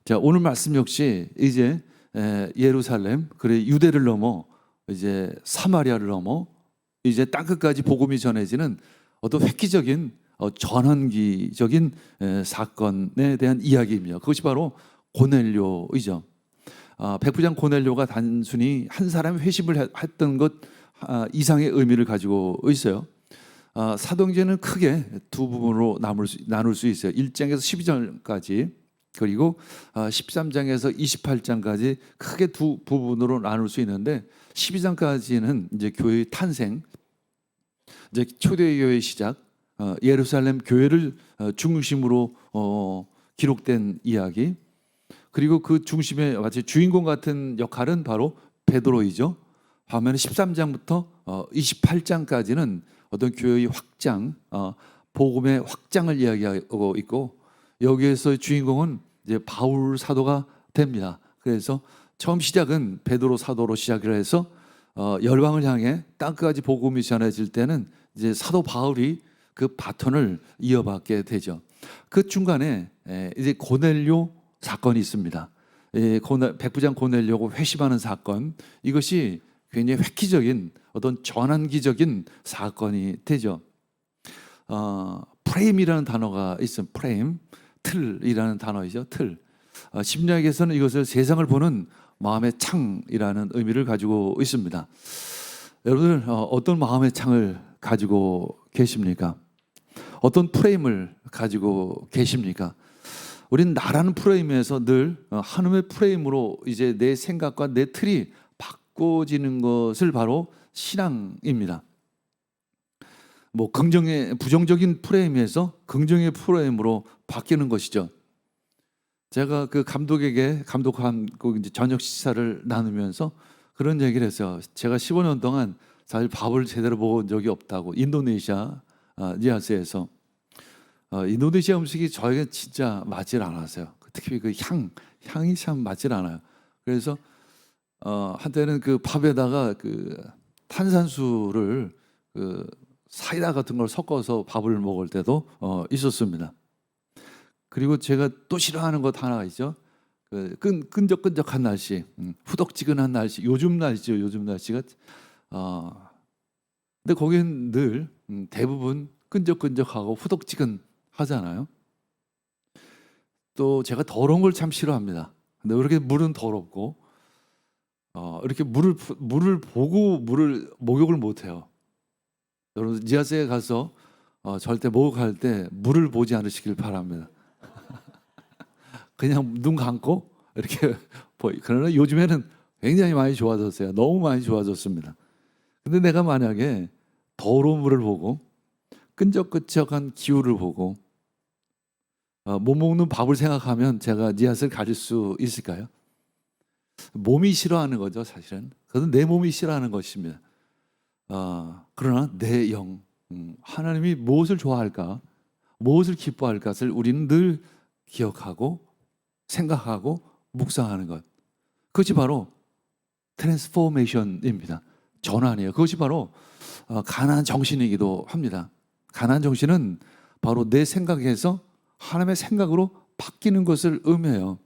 자, 오늘 말씀 역시 이제 예루살렘, 그래 유대를 넘어 이제 사마리아를 넘어 이제 땅끝까지 복음이 전해지는 어떤 획기적인 전환기적인 사건에 대한 이야기입니다. 그것이 바로 고넬료이죠. 백부장 고넬료가 단순히 한 사람이 회심을 했던 것 이상의 의미를 가지고 있어요. 사도행전은 크게 두 부분으로 나눌 수 있어요. 1장에서 12장까지 그리고 13장에서 28장까지 크게 두 부분으로 나눌 수 있는데 12장까지는 이제 교회의 탄생, 이제 초대교회의 시작, 예루살렘 교회를 중심으로 기록된 이야기. 그리고 그 중심에 마치 주인공 같은 역할은 바로 베드로이죠. 반면에 13장부터 28장까지는 어떤 교회의 확장, 복음의 확장을 이야기하고 있고 여기에서 주인공은 이제 바울 사도가 됩니다. 그래서 처음 시작은 베드로 사도로 시작을 해서 열방을 향해 땅끝까지 복음이 전해질 때는 이제 사도 바울이 그 바톤을 이어받게 되죠. 그 중간에 이제 고넬료 사건이 있습니다. 백부장 고넬료가 회심하는 사건, 이것이 굉장히 획기적인 어떤 전환기적인 사건이 되죠. 프레임이라는 단어가 있습니다. 프레임, 틀이라는 단어이죠. 틀. 심리학에서는 이것을 세상을 보는 마음의 창이라는 의미를 가지고 있습니다. 여러분들 어떤 마음의 창을 가지고 계십니까? 어떤 프레임을 가지고 계십니까? 우린 나라는 프레임에서 늘 하나님의 프레임으로 이제 내 생각과 내 틀이 바꿔지는 것을 바로 신앙입니다. 뭐 부정적인 프레임에서 긍정의 프레임으로 바뀌는 것이죠. 제가 그 감독하고 이제 저녁 식사를 나누면서 그런 얘기를 했어요. 제가 15년 동안 사실 밥을 제대로 먹은 적이 없다고. 인도네시아 니아스에서 인도네시아 음식이 저에게 진짜 맞질 않았어요. 특히 그 향이 참 맞질 않아요. 그래서 한때는 그 밥에다가 그 탄산수를 그 사이다 같은 걸 섞어서 밥을 먹을 때도 있었습니다. 그리고 제가 또 싫어하는 것 하나가 있죠. 그 끈적끈적한 날씨, 후덕지근한 날씨, 요즘 날씨죠. 요즘 날씨가 근데 거기는 늘 대부분 끈적끈적하고 후덕지근 하잖아요. 또 제가 더러운 걸 참 싫어합니다. 근데 이렇게 물은 더럽고 이렇게 물을 보고 물을 목욕을 못 해요. 여러분 지하세에 가서 절대 목욕할 때 물을 보지 않으시길 바랍니다. 그냥 눈 감고 이렇게 그러나 요즘에는 굉장히 많이 좋아졌어요. 너무 많이 좋아졌습니다. 근데 내가 만약에 더러운 물을 보고 끈적끈적한 기후를 보고 못 먹는 밥을 생각하면 제가 니앗을 가질 수 있을까요? 몸이 싫어하는 거죠, 사실은. 그것은 내 몸이 싫어하는 것입니다. 그러나 내 영, 하나님이 무엇을 좋아할까, 무엇을 기뻐할까를 우리는 늘 기억하고 생각하고 묵상하는 것. 그것이 바로 트랜스포메이션입니다. 전환이에요. 그것이 바로 가나안 정신이기도 합니다. 가나안 정신은 바로 내 생각에서 하나님의 생각으로 바뀌는 것을 의미해요.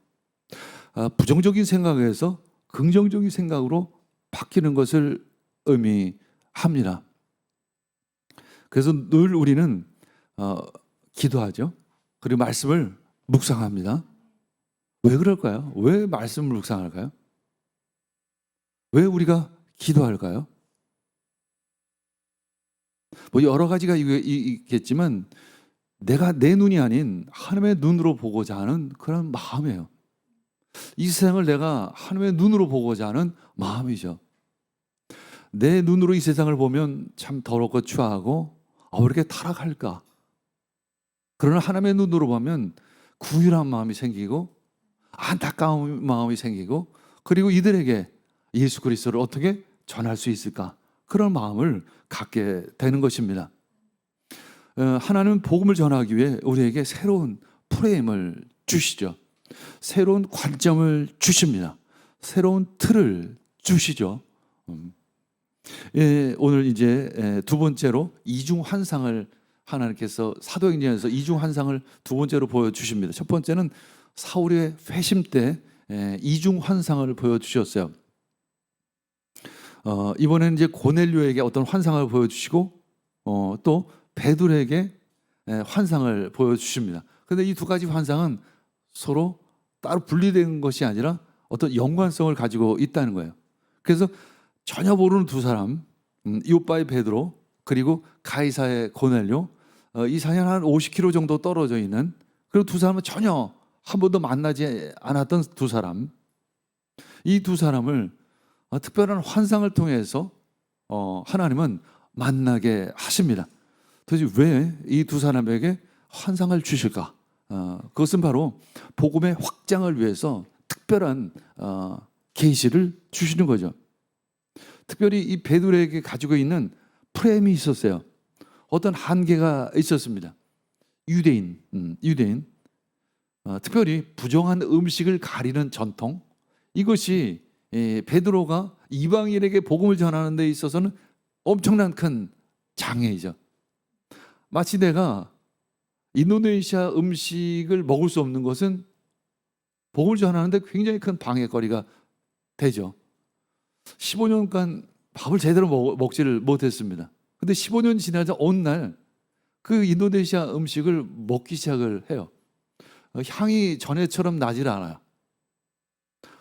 부정적인 생각에서 긍정적인 생각으로 바뀌는 것을 의미합니다. 그래서 늘 우리는 기도하죠. 그리고 말씀을 묵상합니다. 왜 그럴까요? 왜 말씀을 묵상할까요? 왜 우리가 기도할까요? 뭐 여러 가지가 있겠지만 내 눈이 아닌 하나님의 눈으로 보고자 하는 그런 마음이에요. 이 세상을 내가 하나님의 눈으로 보고자 하는 마음이죠. 내 눈으로 이 세상을 보면 참 더럽고 추하고 왜 이렇게 타락할까? 그러나 하나님의 눈으로 보면 구휼한 마음이 생기고 안타까운 마음이 생기고 그리고 이들에게 예수 그리스도를 어떻게 전할 수 있을까? 그런 마음을 갖게 되는 것입니다. 하나님은 복음을 전하기 위해 우리에게 새로운 프레임을 주시죠. 새로운 관점을 주십니다. 새로운 틀을 주시죠. 오늘 이제 두 번째로 이중 환상을 하나님께서 사도행전에서 이중 환상을 두 번째로 보여주십니다. 첫 번째는 사울의 회심 때 이중 환상을 보여주셨어요. 이번에는 이제 고넬료에게 어떤 환상을 보여주시고 또 베드로에게 환상을 보여주십니다. 그런데 이 두 가지 환상은 서로 따로 분리된 것이 아니라 어떤 연관성을 가지고 있다는 거예요. 그래서 전혀 모르는 두 사람, 이오빠의 베드로 그리고 가이사의 고넬료, 이 산에 한 50km 정도 떨어져 있는, 그리고 두 사람은 전혀 한 번도 만나지 않았던 두 사람, 이 두 사람을 특별한 환상을 통해서 하나님은 만나게 하십니다. 도대체 왜 이 두 사람에게 환상을 주실까? 그것은 바로 복음의 확장을 위해서 특별한 계시를 주시는 거죠. 특별히 이 베드로에게 가지고 있는 프레임이 있었어요. 어떤 한계가 있었습니다. 유대인, 특별히 부정한 음식을 가리는 전통, 이것이 베드로가 이방인에게 복음을 전하는 데 있어서는 엄청난 큰 장애이죠. 마치 내가 인도네시아 음식을 먹을 수 없는 것은 복음을 전하는데 굉장히 큰 방해거리가 되죠. 15년간 밥을 제대로 먹지를 못했습니다. 근데 15년 지나자 어느 날 그 인도네시아 음식을 먹기 시작을 해요. 향이 전에처럼 나질 않아요.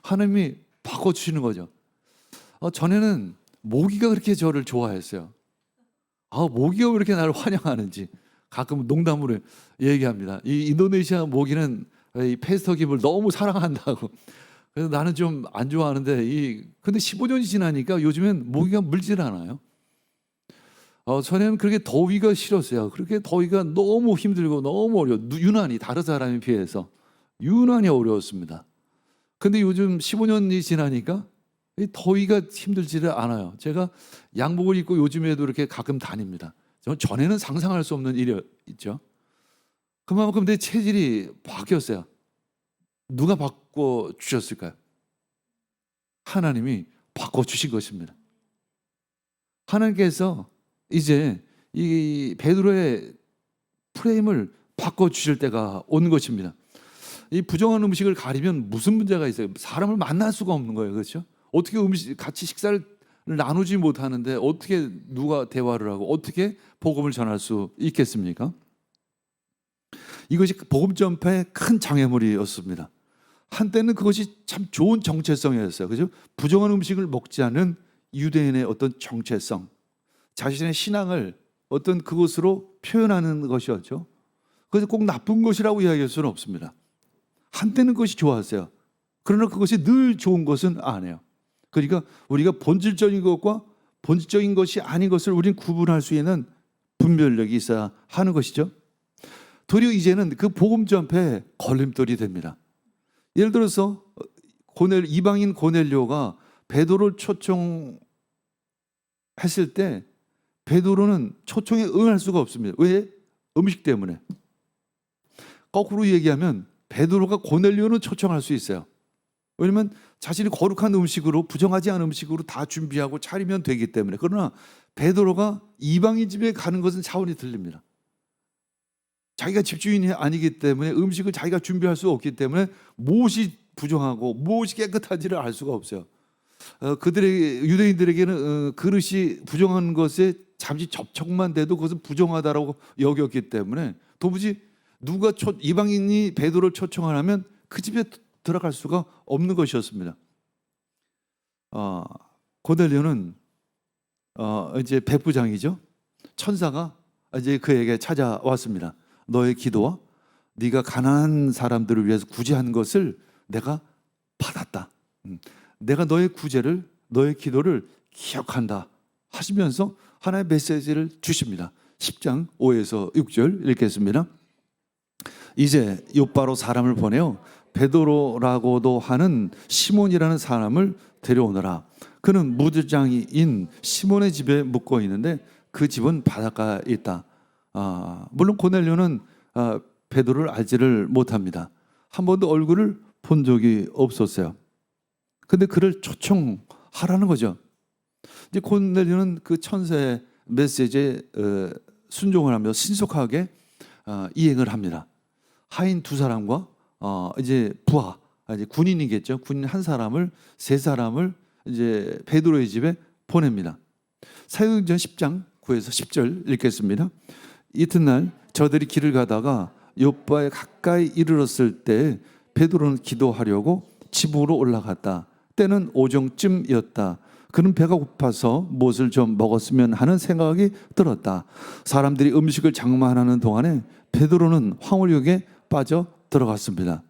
하나님이 바꿔주시는 거죠. 전에는 모기가 그렇게 저를 좋아했어요. 모기가 왜 이렇게 나를 환영하는지 가끔 농담으로 얘기합니다. 이 인도네시아 모기는 이 페스터김을 너무 사랑한다고. 그래서 나는 좀 안 좋아하는데 근데 15년이 지나니까 요즘엔 모기가 물질 않아요. 전에는 그렇게 더위가 싫었어요. 그렇게 더위가 너무 힘들고 너무 유난히 다른 사람에 비해서 유난히 어려웠습니다. 근데 요즘 15년이 지나니까 이 더위가 힘들지를 않아요. 제가 양복을 입고 요즘에도 이렇게 가끔 다닙니다. 전에는 상상할 수 없는 일이었죠. 그만큼 내 체질이 바뀌었어요. 누가 바꿔주셨을까요? 하나님이 바꿔주신 것입니다. 하나님께서 이제 이 베드로의 프레임을 바꿔주실 때가 온 것입니다. 이 부정한 음식을 가리면 무슨 문제가 있어요? 사람을 만날 수가 없는 거예요. 그렇죠? 어떻게 같이 식사를 나누지 못하는데 어떻게 누가 대화를 하고 어떻게 복음을 전할 수 있겠습니까? 이것이 복음 전파의 큰 장애물이었습니다. 한때는 그것이 참 좋은 정체성이었어요. 그죠? 부정한 음식을 먹지 않은 유대인의 어떤 정체성, 자신의 신앙을 어떤 그것으로 표현하는 것이었죠. 그래서 꼭 나쁜 것이라고 이야기할 수는 없습니다. 한때는 그것이 좋았어요. 그러나 그것이 늘 좋은 것은 아니에요. 그러니까 우리가 본질적인 것과 본질적인 것이 아닌 것을 우리는 구분할 수 있는 분별력이 있어야 하는 것이죠. 도리어 이제는 그 복음 전파에 걸림돌이 됩니다. 예를 들어서 이방인 고넬료가 베드로를 초청했을 때 베드로는 초청에 응할 수가 없습니다. 왜? 음식 때문에. 거꾸로 얘기하면 베드로가 고넬료는 초청할 수 있어요. 왜냐하면 자신이 거룩한 음식으로, 부정하지 않은 음식으로 다 준비하고 차리면 되기 때문에. 그러나 베드로가 이방인 집에 가는 것은 차원이 틀립니다. 자기가 집주인이 아니기 때문에 음식을 자기가 준비할 수 없기 때문에 무엇이 부정하고 무엇이 깨끗한지를 알 수가 없어요. 유대인들에게는 그릇이 부정한 것에 잠시 접촉만 돼도 그것은 부정하다라고 여겼기 때문에 도무지 누가 이방인이 베드로를 초청하면 그 집에 들어갈 수가 없는 것이었습니다. 고넬료는 이제 백부장이죠. 천사가 이제 그에게 찾아왔습니다. 너의 기도와 네가 가난한 사람들을 위해서 구제한 것을 내가 받았다. 내가 너의 구제를, 너의 기도를 기억한다 하시면서 하나의 메시지를 주십니다. 10장 5에서 6절 읽겠습니다. 이제 요바로 사람을 보내어 베드로라고도 하는 시몬이라는 사람을 데려오너라. 그는 무주장이인 시몬의 집에 묵고 있는데 그 집은 바닷가에 있다. 물론 고넬료는 베드로를 알지를 못합니다. 한 번도 얼굴을 본 적이 없었어요. 근데 그를 초청하라는 거죠. 이제 고넬료는 그 천사의 메시지에 순종을 하며 신속하게 이행을 합니다. 하인 두 사람과 이제 부하, 이제 군인이겠죠. 군인 한 사람을, 세 사람을 이제 베드로의 집에 보냅니다. 사도행전 10장 9에서 10절 읽겠습니다. 이튿날 저들이 길을 가다가 요빠에 가까이 이르렀을 때 베드로는 기도하려고 지붕으로 올라갔다. 때는 오정쯤이었다. 그는 배가 고파서 무엇을 좀 먹었으면 하는 생각이 들었다. 사람들이 음식을 장만하는 동안에 베드로는 황홀역에 빠져 들어갔습니다.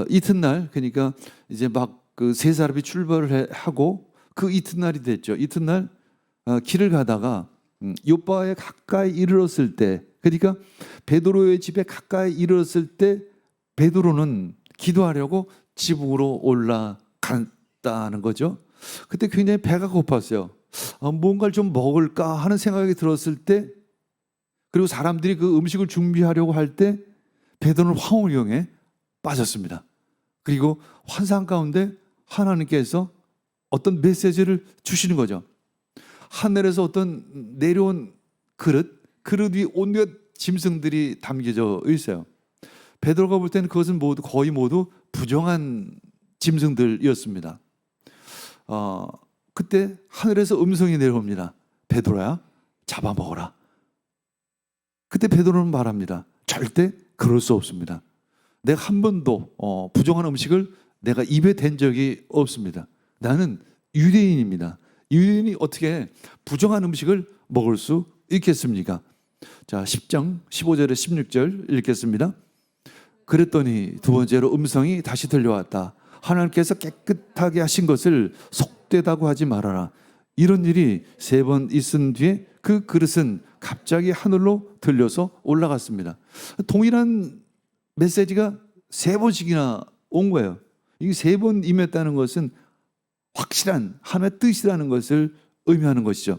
이튿날, 그러니까 이제 막 그 세 사람이 출발을 하고 그 이튿날이 됐죠. 이튿날 길을 가다가 요빠에 가까이 이르렀을 때, 그러니까 베드로의 집에 가까이 이르렀을 때 베드로는 기도하려고 지붕으로 올라갔다는 거죠. 그때 굉장히 배가 고팠어요. 뭔가를 좀 먹을까 하는 생각이 들었을 때, 그리고 사람들이 그 음식을 준비하려고 할 때 베드로는 황홀경에 빠졌습니다. 그리고 환상 가운데 하나님께서 어떤 메시지를 주시는 거죠. 하늘에서 어떤 내려온 그릇 위에 온갖 짐승들이 담겨져 있어요. 베드로가 볼 때는 그것은 거의 모두 부정한 짐승들이었습니다. 그때 하늘에서 음성이 내려옵니다. 베드로야, 잡아먹어라. 그때 베드로는 말합니다. 절대 그럴 수 없습니다. 내가 한 번도 부정한 음식을 내가 입에 댄 적이 없습니다. 나는 유대인입니다. 유대인이 어떻게 부정한 음식을 먹을 수 있겠습니까? 자, 10장 15절에 16절 읽겠습니다. 그랬더니 두 번째로 음성이 다시 들려왔다. 하나님께서 깨끗하게 하신 것을 속되다고 하지 말아라. 이런 일이 3번 있은 뒤에 그 그릇은 갑자기 하늘로 들려서 올라갔습니다. 동일한 메시지가 3번씩이나 온 거예요. 이게 3번 임했다는 것은 확실한 하나님의 뜻이라는 것을 의미하는 것이죠.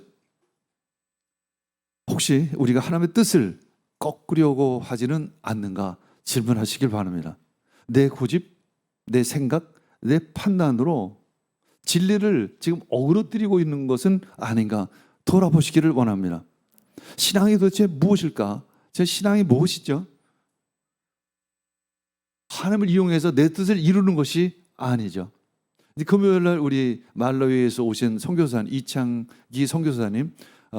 혹시 우리가 하나님의 뜻을 꺾으려고 하지는 않는가 질문하시길 바랍니다. 내 고집, 내 생각, 내 판단으로 진리를 지금 어그러뜨리고 있는 것은 아닌가 돌아보시기를 원합니다. 신앙이 도대체 무엇일까? 제 신앙이 무엇이죠? 하나님을 이용해서 내 뜻을 이루는 것이 아니죠. 금요일 날 우리 말라위에서 오신 선교사님 이창기 선교사님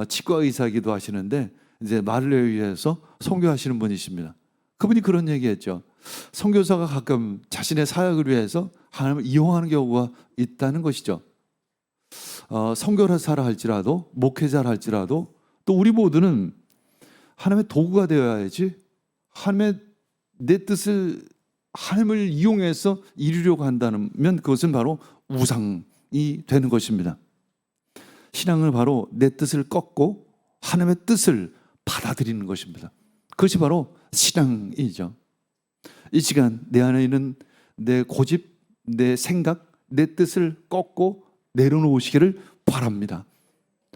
치과 의사이기도 하시는데 이제 말라위에서 선교하시는 분이십니다. 그분이 그런 얘기했죠. 선교사가 가끔 자신의 사역을 위해서 하나님을 이용하는 경우가 있다는 것이죠. 선교사라 할지라도 목회자라 할지라도 또 우리 모두는 하나님의 도구가 되어야지 하나님의 내 뜻을 하나님을 이용해서 이루려고 한다면 그것은 바로 우상이 되는 것입니다. 신앙은 바로 내 뜻을 꺾고 하나님의 뜻을 받아들이는 것입니다. 그것이 바로 신앙이죠. 이 시간 내 안에 있는 내 고집, 내 생각, 내 뜻을 꺾고 내려놓으시기를 바랍니다.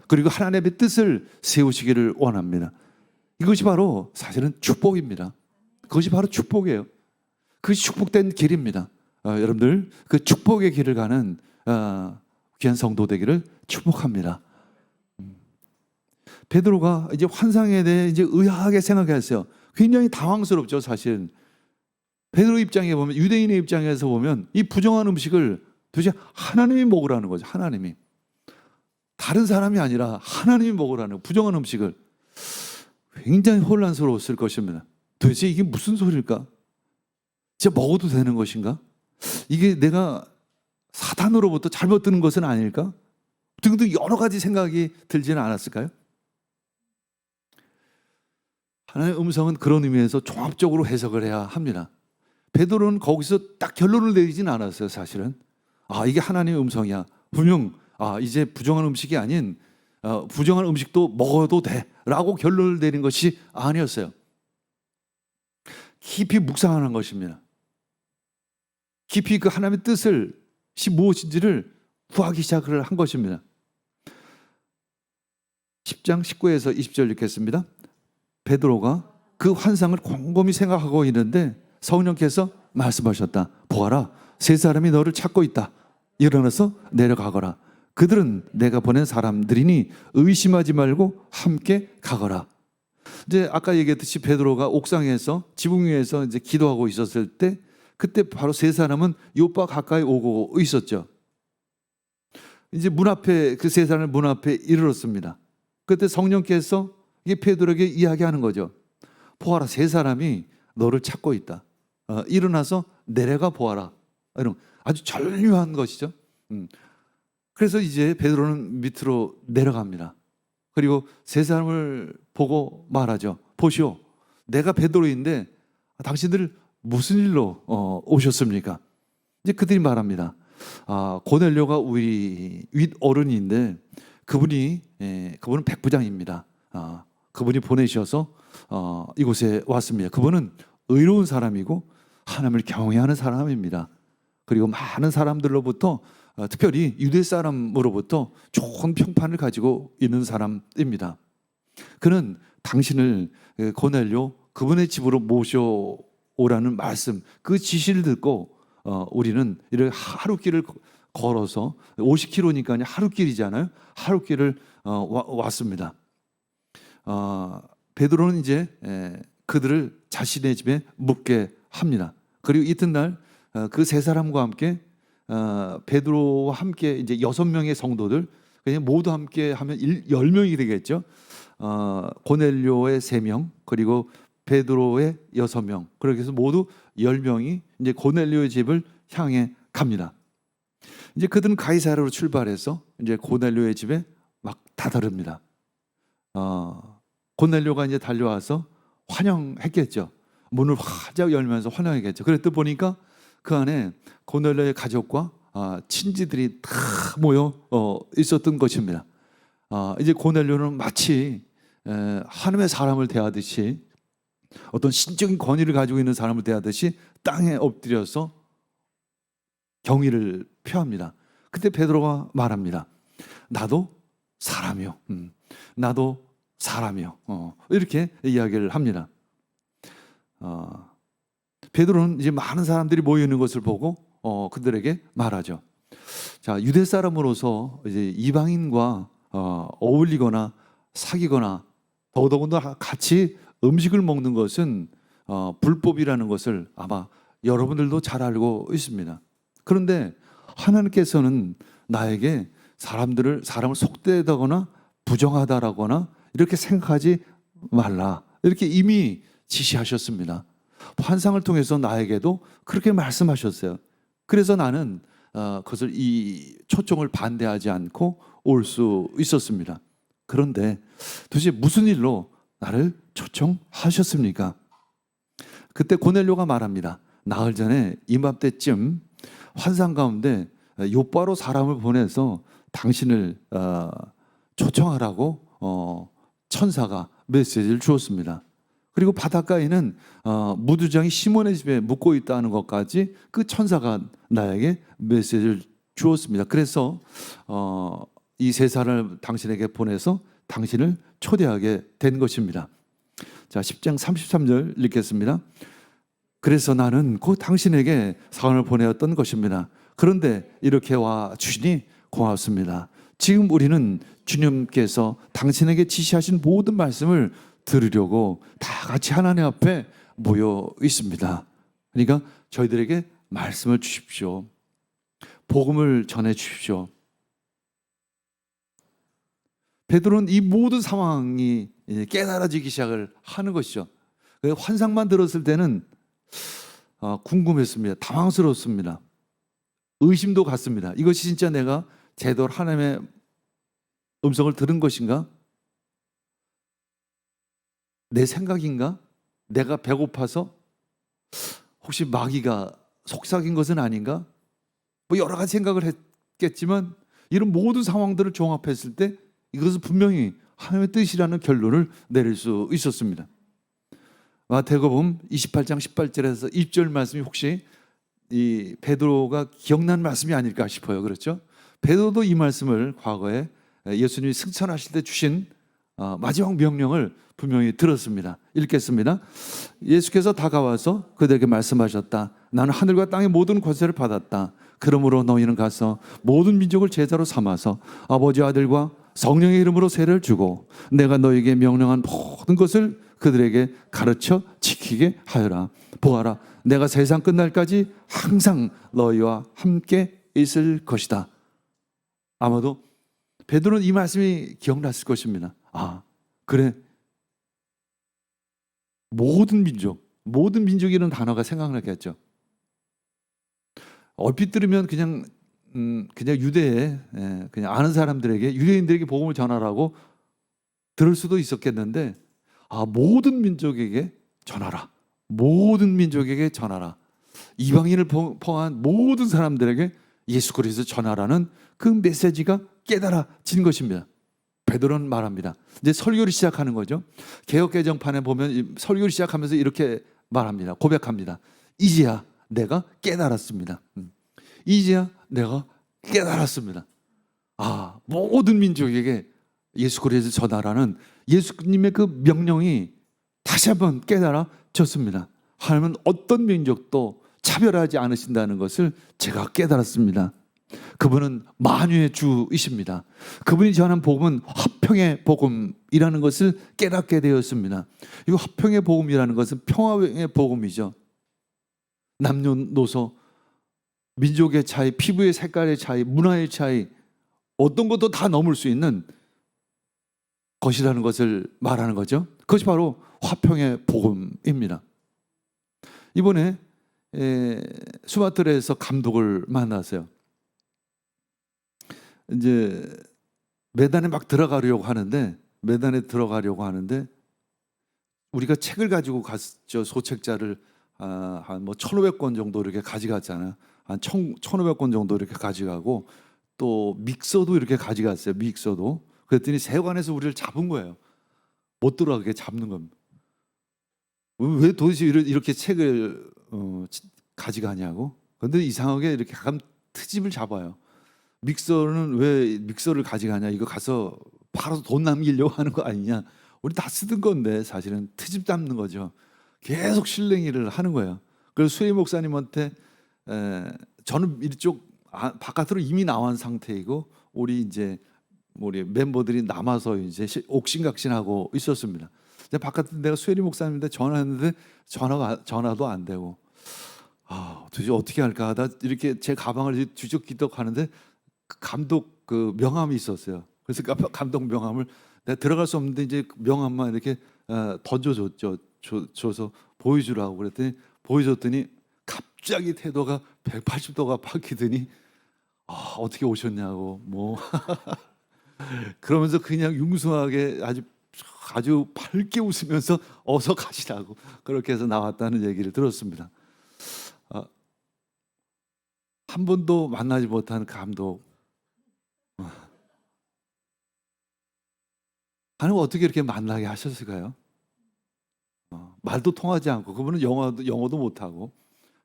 그리고 하나님의 뜻을 세우시기를 원합니다. 이것이 바로 사실은 축복입니다. 그것이 바로 축복이에요. 그것이 축복된 길입니다. 여러분들 그 축복의 길을 가는 귀한 성도 되기를 축복합니다. 베드로가 이제 환상에 대해 이제 의아하게 생각했어요. 굉장히 당황스럽죠, 사실. 베드로 입장에 보면, 유대인의 입장에서 보면 이 부정한 음식을 도대체 하나님이 먹으라는 거죠. 하나님이. 다른 사람이 아니라 하나님이 먹으라는 부정한 음식을. 굉장히 혼란스러웠을 것입니다. 도대체 이게 무슨 소리일까? 진짜 먹어도 되는 것인가? 이게 내가 사탄으로부터 잘못 드는 것은 아닐까? 등등 여러 가지 생각이 들지는 않았을까요? 하나님의 음성은 그런 의미에서 종합적으로 해석을 해야 합니다. 베드로는 거기서 딱 결론을 내리지는 않았어요, 사실은. 이게 하나님의 음성이야. 분명 이제 부정한 음식이 아닌 부정한 음식도 먹어도 돼라고 결론을 내린 것이 아니었어요. 깊이 묵상하는 것입니다. 깊이 그 하나님의 뜻을 무엇인지를 구하기 시작을 한 것입니다. 10장 19에서 20절 읽겠습니다. 베드로가 그 환상을 곰곰이 생각하고 있는데 성령께서 말씀하셨다. 보아라, 3사람이 너를 찾고 있다. 일어나서 내려가거라. 그들은 내가 보낸 사람들이니 의심하지 말고 함께 가거라. 이제 아까 얘기했듯이 베드로가 옥상에서 지붕 위에서 이제 기도하고 있었을 때 그때 바로 세 사람은 요파 가까이 오고 있었죠. 이제 문 앞에 그 세 사람을 문 앞에 이르렀습니다. 그때 성령께서 이게 베드로에게 이야기하는 거죠. 보아라, 세 사람이 너를 찾고 있다. 일어나서 내려가 보아라. 이런 아주 절묘한 것이죠. 그래서 이제 베드로는 밑으로 내려갑니다. 그리고 세 사람을 보고 말하죠. 보시오, 내가 베드로인데 당신들 무슨 일로 오셨습니까? 이제 그들이 말합니다. 고넬료가 우리 윗 어른인데 그분은 백부장입니다. 그분이 보내셔서 이곳에 왔습니다. 그분은 의로운 사람이고 하나님을 경외하는 사람입니다. 그리고 많은 사람들로부터 특별히 유대 사람으로부터 좋은 평판을 가지고 있는 사람입니다. 그는 당신을 고넬료 그분의 집으로 모셔오라는 말씀, 그 지시를 듣고 우리는 이렇게 하루길을 걸어서 50km니까 하루길이잖아요. 하루길을 왔습니다. 베드로는 이제 그들을 자신의 집에 묵게 합니다. 그리고 이튿날 그 세 사람과 함께 베드로와 함께 이제 6명의 성도들 그냥 모두 함께 하면 10명이 되겠죠. 고넬료의 3명 그리고 베드로의 6명 그렇게 해서 모두 10명이 이제 고넬료의 집을 향해 갑니다. 이제 그들은 가이사랴로 출발해서 이제 고넬료의 집에 막 다다릅니다. 고넬료가 이제 달려와서 환영했겠죠. 문을 활짝 열면서 환영했겠죠. 그랬더니 보니까 그 안에 고넬료의 가족과 친지들이 다 모여 있었던 것입니다. 이제 고넬료는 마치 하나님의 사람을 대하듯이 어떤 신적인 권위를 가지고 있는 사람을 대하듯이 땅에 엎드려서 경의를 표합니다. 그때 베드로가 말합니다. 나도 사람이요. 나도 사람이요. 이렇게 이야기를 합니다. 베드로는 이제 많은 사람들이 모여 있는 것을 보고 그들에게 말하죠. 자, 유대 사람으로서 이제 이방인과 어울리거나 사귀거나 더더군다나 같이 음식을 먹는 것은 불법이라는 것을 아마 여러분들도 잘 알고 있습니다. 그런데 하나님께서는 나에게 사람을 속되다거나 부정하다라거나 이렇게 생각하지 말라 이렇게 이미 지시하셨습니다. 환상을 통해서 나에게도 그렇게 말씀하셨어요. 그래서 나는 그것을 이 초청을 반대하지 않고 올 수 있었습니다. 그런데 도대체 무슨 일로 나를 초청하셨습니까? 그때 고넬료가 말합니다. 나흘 전에 이맘때쯤 환상 가운데 요바로 사람을 보내서 당신을 초청하라고 천사가 메시지를 주었습니다. 그리고 바닷가에는 무두장이 시몬의 집에 묵고 있다는 것까지 그 천사가 나에게 메시지를 주었습니다. 그래서 이 세 사람을 당신에게 보내서 당신을 초대하게 된 것입니다. 자, 10장 33절 읽겠습니다. 그래서 나는 곧 당신에게 사원을 보내었던 것입니다. 그런데 이렇게 와 주시니 고맙습니다. 지금 우리는 주님께서 당신에게 지시하신 모든 말씀을 들으려고 다 같이 하나님 앞에 모여 있습니다. 그러니까 저희들에게 말씀을 주십시오. 복음을 전해 주십시오. 베드로는 이 모든 상황이 깨달아지기 시작을 하는 것이죠. 환상만 들었을 때는 궁금했습니다. 당황스러웠습니다. 의심도 갔습니다. 이것이 진짜 내가 제대로 하나님의 음성을 들은 것인가? 내 생각인가? 내가 배고파서 혹시 마귀가 속삭인 것은 아닌가? 뭐 여러 가지 생각을 했겠지만 이런 모든 상황들을 종합했을 때 이것은 분명히 하나님의 뜻이라는 결론을 내릴 수 있었습니다. 마태복음 28장 18절에서 20절 말씀이 혹시 이 베드로가 기억난 말씀이 아닐까 싶어요. 그렇죠? 베드로도 이 말씀을 과거에 예수님이 승천하실 때 주신 마지막 명령을 분명히 들었습니다. 읽겠습니다. 예수께서 다가와서 그들에게 말씀하셨다. 나는 하늘과 땅의 모든 권세를 받았다. 그러므로 너희는 가서 모든 민족을 제자로 삼아서 아버지 아들과 성령의 이름으로 세례를 주고 내가 너희에게 명령한 모든 것을 그들에게 가르쳐 지키게 하여라. 보아라, 내가 세상 끝날까지 항상 너희와 함께 있을 것이다. 아마도 베드로는 이 말씀이 기억났을 것입니다. 아, 그래. 모든 민족이라는 단어가 생각나겠죠. 얼핏 들으면 그냥 유대에 그냥 아는 사람들에게, 유대인들에게 복음을 전하라고 들을 수도 있었겠는데, 모든 민족에게 전하라. 모든 민족에게 전하라. 이방인을 포함한 모든 사람들에게 예수 그리스도 전하라는 그 메시지가 깨달아진 것입니다. 베드로는 말합니다. 이제 설교를 시작하는 거죠. 개역개정판에 보면 설교를 시작하면서 이렇게 말합니다. 고백합니다. 이제야 내가 깨달았습니다. 이제야 내가 깨달았습니다. 모든 민족에게 예수 그리스도 전하라는 예수님의 그 명령이 다시 한번 깨달아졌습니다. 하나님은 어떤 민족도 차별하지 않으신다는 것을 제가 깨달았습니다. 그분은 만유의 주이십니다. 그분이 전한 복음은 화평의 복음이라는 것을 깨닫게 되었습니다. 이 화평의 복음이라는 것은 평화의 복음이죠. 남녀노소, 민족의 차이, 피부의 색깔의 차이, 문화의 차이, 어떤 것도 다 넘을 수 있는 것이라는 것을 말하는 거죠. 그것이 바로 화평의 복음입니다. 이번에 수마트라에서 감독을 만났어요. 이제 매단에 막 들어가려고 하는데 우리가 책을 가지고 갔죠. 소책자를 한 1,500권 정도 이렇게 가져갔잖아요. 한 1,500권 정도 이렇게 가져가고, 또 믹서도 이렇게 가져갔어요. 믹서도. 그랬더니 세관에서 우리를 잡은 거예요. 못 들어가게 잡는 겁니다. 왜 도대체 이렇게 책을 가져가냐고. 그런데 이상하게 이렇게 가끔 트집을 잡아요. 믹서는 왜 믹서를 가져가냐, 이거 가서 팔아서 돈 남기려고 하는 거 아니냐. 우리 다 쓰던 건데 사실은 트집 잡는 거죠. 계속 실랭이를 하는 거예요. 그래서 수혜 목사님한테 저는 이쪽 바깥으로 이미 나온 상태이고, 우리 멤버들이 남아서 이제 옥신각신하고 있었습니다. 바깥에 내가 수혜리 목사님한테 전화했는데 전화도 안 되고, 도대체 어떻게 할까 하다 이렇게 제 가방을 뒤적뒤적 하는데 감독 그 명함이 있었어요. 그래서 감독 명함을 내가 들어갈 수 없는데 이제 명함만 이렇게 던져줬죠. 줘서 보여주라고 그랬더니 보여줬더니 갑자기 태도가 180도가 바뀌더니 어떻게 오셨냐고 뭐 그러면서 그냥 융숭하게 아주 밝게 웃으면서 어서 가시라고 그렇게 해서 나왔다는 얘기를 들었습니다. 한 번도 만나지 못한 감독, 하나님 어떻게 이렇게 만나게 하셨을까요? 말도 통하지 않고, 그분은 영어도 못하고,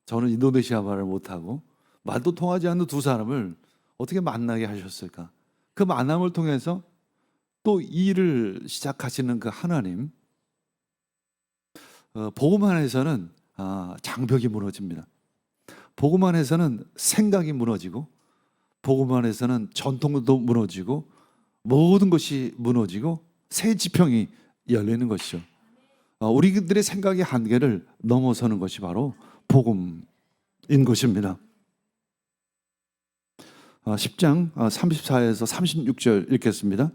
저는 인도네시아 말을 못하고, 말도 통하지 않는 두 사람을 어떻게 만나게 하셨을까? 그 만남을 통해서 또 일을 시작하시는 그 하나님, 복음 안에서는 장벽이 무너집니다. 복음 안에서는 생각이 무너지고, 복음 안에서는 전통도 무너지고, 모든 것이 무너지고 새 지평이 열리는 것이죠. 우리들의 생각의 한계를 넘어서는 것이 바로 복음인 것입니다. 10장 34에서 36절 읽겠습니다.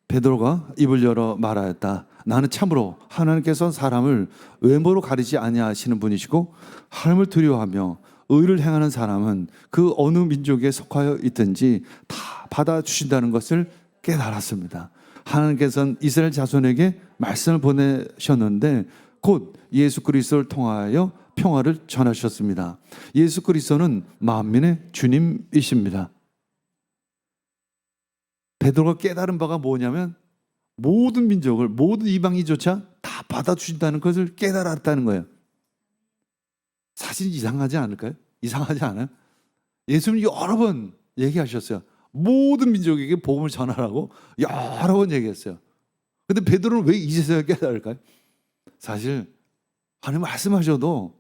베드로가 입을 열어 말하였다. 나는 참으로 하나님께서 사람을 외모로 가리지 아니하시는 분이시고, 하나님을 두려워하며 의를 행하는 사람은 그 어느 민족에 속하여 있든지 다 받아주신다는 것을 깨달았습니다. 하나님께서는 이스라엘 자손에게 말씀을 보내셨는데 곧 예수 그리스도를 통하여 평화를 전하셨습니다. 예수 그리스도는 만민의 주님이십니다. 베드로가 깨달은 바가 뭐냐면 모든 민족을, 모든 이방인조차 다 받아주신다는 것을 깨달았다는 거예요. 사실 이상하지 않을까요? 이상하지 않아요? 예수님이 여러 번 얘기하셨어요. 모든 민족에게 복음을 전하라고 여러 번 얘기했어요. 근데 베드로는 왜 이제서야 깨달을까요? 사실 하나님 말씀하셔도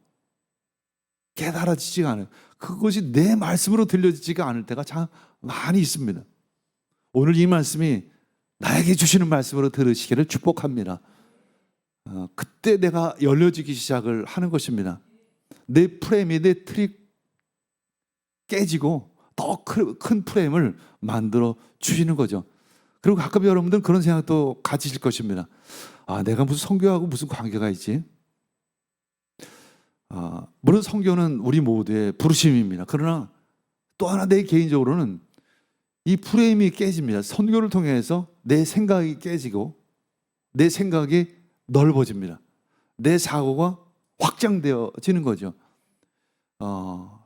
깨달아지지가 않아요. 그것이 내 말씀으로 들려지지가 않을 때가 참 많이 있습니다. 오늘 이 말씀이 나에게 주시는 말씀으로 들으시기를 축복합니다. 그때 내가 열려지기 시작을 하는 것입니다. 내 프레임이, 내 틀이 깨지고 더 큰 프레임을 만들어 주시는 거죠. 그리고 가끔 여러분들은 그런 생각도 가지실 것입니다. 내가 무슨 성교하고 무슨 관계가 있지? 물론 성교는 우리 모두의 부르심입니다. 그러나 또 하나 내 개인적으로는 이 프레임이 깨집니다. 선교를 통해서 내 생각이 깨지고 내 생각이 넓어집니다. 내 사고가 확장되어지는 거죠.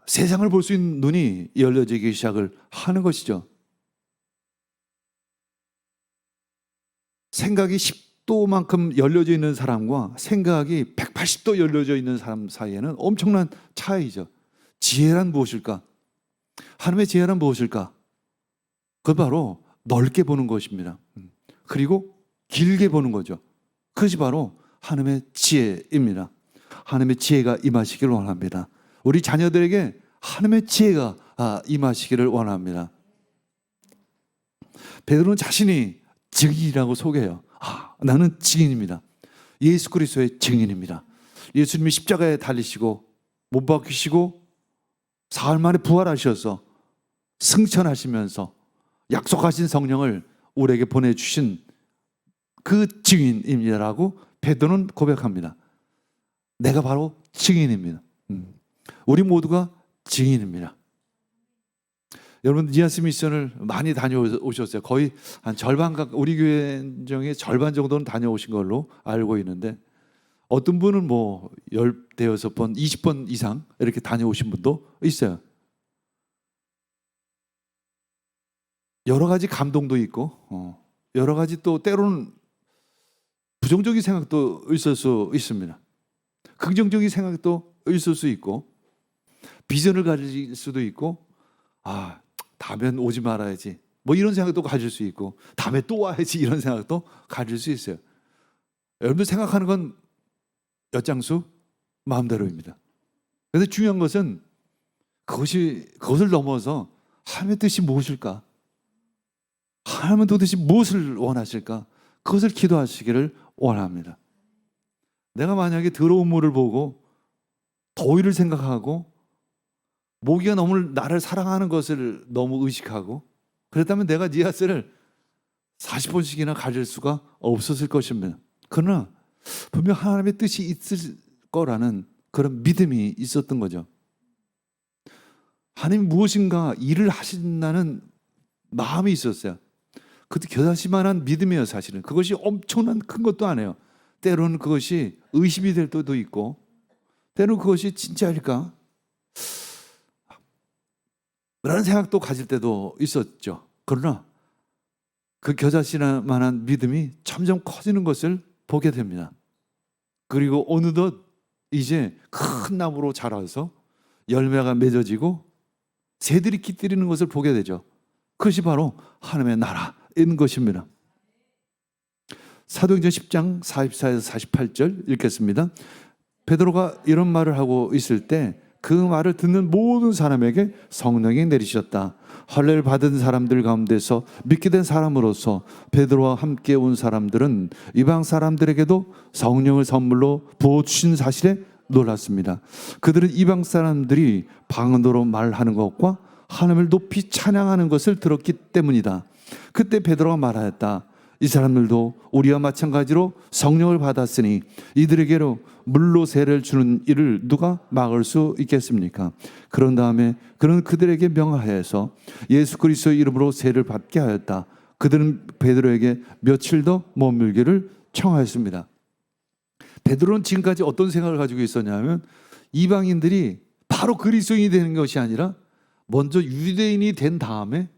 세상을 볼 수 있는 눈이 열려지기 시작을 하는 것이죠. 생각이 10도만큼 열려져 있는 사람과 생각이 180도 열려져 있는 사람 사이에는 엄청난 차이죠. 지혜란 무엇일까? 하나님의 지혜란 무엇일까? 그건 바로 넓게 보는 것입니다. 그리고 길게 보는 거죠. 그것이 바로 하나님의 지혜입니다. 하나님의 지혜가 임하시기를 원합니다. 우리 자녀들에게 하나님의 지혜가 임하시기를 원합니다. 베드로는 자신이 증인이라고 소개해요. 나는 증인입니다. 예수 그리스도의 증인입니다. 예수님이 십자가에 달리시고 못 박히시고 사흘 만에 부활하셔서 승천하시면서 약속하신 성령을 우리에게 보내주신 그 증인입니다라고 베드로는 고백합니다. 내가 바로 증인입니다. 우리 모두가 증인입니다. 여러분 니아스 미션을 많이 다녀오셨어요. 거의 한 절반 우리 교회 중에 절반 정도는 다녀오신 걸로 알고 있는데 어떤 분은 뭐 10대여섯 번, 20번 이상 이렇게 다녀오신 분도 있어요. 여러 가지 감동도 있고 여러 가지 또 때로는 부정적인 생각도 있을 수 있습니다. 긍정적인 생각도 있을 수 있고 비전을 가질 수도 있고 다음엔 오지 말아야지 뭐 이런 생각도 가질 수 있고 다음에 또 와야지 이런 생각도 가질 수 있어요. 여러분들 생각하는 건 엿장수 마음대로입니다. 그런데 중요한 것은 그것을 넘어서 하나님의 뜻이 무엇일까? 하나님은 도대체 무엇을 원하실까? 그것을 기도하시기를 원합니다. 내가 만약에 더러운 물을 보고 더위를 생각하고 모기가 너무 나를 사랑하는 것을 너무 의식하고 그랬다면 내가 니아스를 40번씩이나 가질 수가 없었을 것입니다. 그러나 분명 하나님의 뜻이 있을 거라는 그런 믿음이 있었던 거죠. 하나님 무엇인가 일을 하신다는 마음이 있었어요. 그것도 겨자씨만한 믿음이에요. 사실은 그것이 엄청난 큰 것도 아니에요. 때로는 그것이 의심이 될 때도 있고 때로는 그것이 진짜일까? 라는 생각도 가질 때도 있었죠. 그러나 그 겨자씨만한 믿음이 점점 커지는 것을 보게 됩니다. 그리고 어느덧 이제 큰 나무로 자라서 열매가 맺어지고 새들이 깃들이는 것을 보게 되죠. 그것이 바로 하나님의 나라인 것입니다. 사도행전 10장 44에서 48절 읽겠습니다. 베드로가 이런 말을 하고 있을 때 그 말을 듣는 모든 사람에게 성령이 내리셨다. 할례를 받은 사람들 가운데서 믿게 된 사람으로서 베드로와 함께 온 사람들은 이방 사람들에게도 성령을 선물로 부어주신 사실에 놀랐습니다. 그들은 이방 사람들이 방언으로 말하는 것과 하나님을 높이 찬양하는 것을 들었기 때문이다. 그때 베드로가 말하였다. 이 사람들도 우리와 마찬가지로 성령을 받았으니 이들에게로 물로 세례를 주는 일을 누가 막을 수 있겠습니까? 그런 다음에 그는 그들에게 명하여서 예수 그리스도의 이름으로 세례를 받게 하였다. 그들은 베드로에게 며칠 더 머물기를 청하였습니다. 베드로는 지금까지 어떤 생각을 가지고 있었냐면 이방인들이 바로 그리스도인이 되는 것이 아니라 먼저 유대인이 된 다음에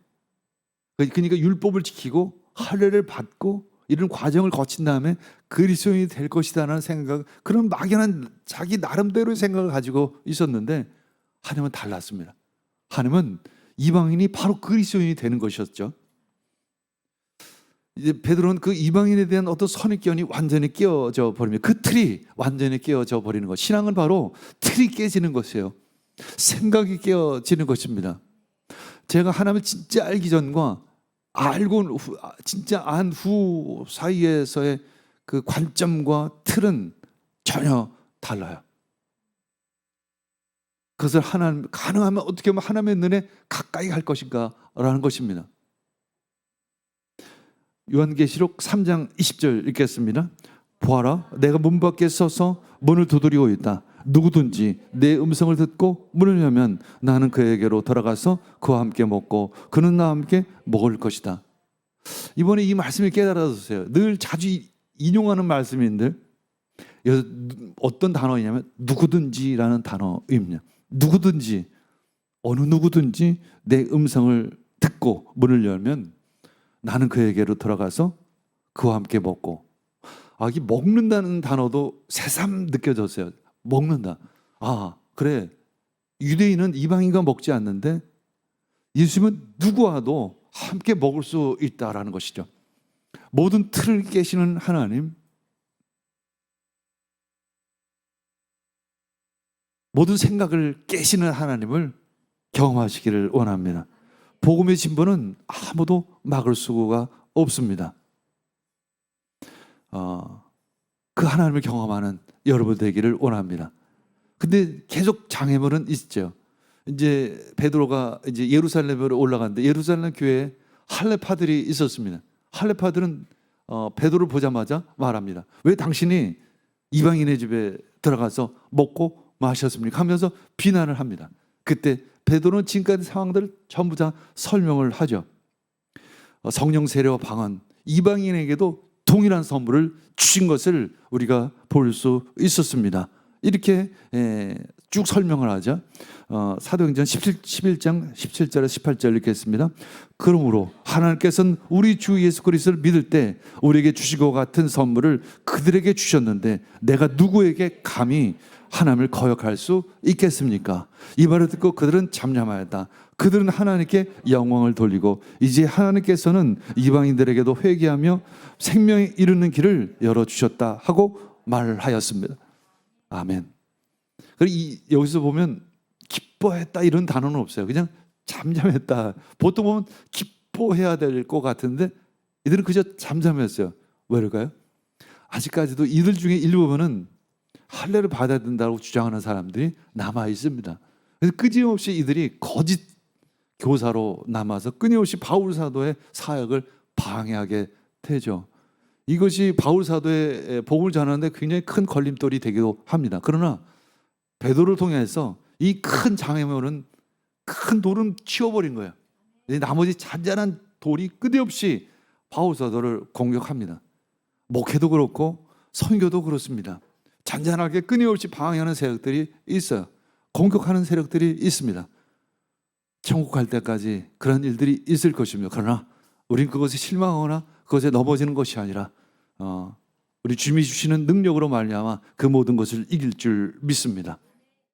그러니까 율법을 지키고 할례를 받고 이런 과정을 거친 다음에 그리스도인이 될 것이다라는 생각, 그런 막연한 자기 나름대로의 생각을 가지고 있었는데 하나님은 달랐습니다. 하나님은 이방인이 바로 그리스도인이 되는 것이었죠. 이제 베드로는 그 이방인에 대한 어떤 선입견이 완전히 깨어져 버리면 그 틀이 완전히 깨어져 버리는 것. 신앙은 바로 틀이 깨지는 것이에요. 생각이 깨어지는 것입니다. 제가 하나님을 진짜 알기 전과 알고 진짜 안 후 사이에서의 그 관점과 틀은 전혀 달라요. 그것을 가능하면 어떻게 하면 하나님의 눈에 가까이 갈 것인가라는 것입니다. 요한계시록 3장 20절 읽겠습니다. 보아라, 내가 문 밖에 서서 문을 두드리고 있다. 누구든지 내 음성을 듣고 문을 열면 나는 그에게로 들어가서 그와 함께 먹고 그는 나와 함께 먹을 것이다. 이번에 이 말씀을 깨달아주세요. 늘 자주 인용하는 말씀인데 어떤 단어이냐면 누구든지라는 단어입니다. 누구든지, 어느 누구든지 내 음성을 듣고 문을 열면 나는 그에게로 들어가서 그와 함께 먹고. 이 먹는다는 단어도 새삼 느껴졌어요. 먹는다. 그래. 유대인은 이방인과 먹지 않는데 예수님은 누구와도 함께 먹을 수 있다라는 것이죠. 모든 틀을 깨시는 하나님, 모든 생각을 깨시는 하나님을 경험하시기를 원합니다. 복음의 진보는 아무도 막을 수가 없습니다. 그 하나님을 경험하는 여러분 되기를 원합니다. 근데 계속 장애물은 있죠. 이제 베드로가 이제 예루살렘으로 올라갔는데 예루살렘 교회에 할례파들이 있었습니다. 할례파들은 베드로를 보자마자 말합니다. 왜 당신이 이방인의 집에 들어가서 먹고 마셨습니까? 하면서 비난을 합니다. 그때 베드로는 지금까지 상황들을 전부 다 설명을 하죠. 성령 세례와 방언, 이방인에게도 동일한 선물을 주신 것을 우리가 볼 수 있었습니다. 이렇게 쭉 설명을 하죠. 사도행전 11장 17절에 18절 읽겠습니다. 그러므로 하나님께서는 우리 주 예수 그리스도를 믿을 때 우리에게 주시고 같은 선물을 그들에게 주셨는데 내가 누구에게 감히 하나님을 거역할 수 있겠습니까? 이 말을 듣고 그들은 잠잠하였다. 그들은 하나님께 영광을 돌리고 이제 하나님께서는 이방인들에게도 회개하며 생명에 이르는 길을 열어주셨다 하고 말하였습니다. 아멘. 그리고 여기서 보면 기뻐했다 이런 단어는 없어요. 그냥 잠잠했다. 보통 보면 기뻐해야 될 것 같은데 이들은 그저 잠잠했어요. 왜일까요? 아직까지도 이들 중에 일부분은 할례를 받아야 된다고 주장하는 사람들이 남아 있습니다. 그래서 끊임없이 이들이 거짓 교사로 남아서 끊임없이 바울 사도의 사역을 방해하게 되죠. 이것이 바울 사도의 복음을 전하는데 굉장히 큰 걸림돌이 되기도 합니다. 그러나 베드로를 통해서 이 큰 장애물은 큰 돌은 치워버린 거예요. 나머지 잔잔한 돌이 끊임없이 바울 사도를 공격합니다. 목회도 그렇고 선교도 그렇습니다. 잔잔하게 끊임없이 방해하는 세력들이 있어요. 공격하는 세력들이 있습니다. 천국 갈 때까지 그런 일들이 있을 것입니다. 그러나 우리는 그것에 실망하거나 그것에 넘어지는 것이 아니라 우리 주님이 주시는 능력으로 말미암아 그 모든 것을 이길 줄 믿습니다.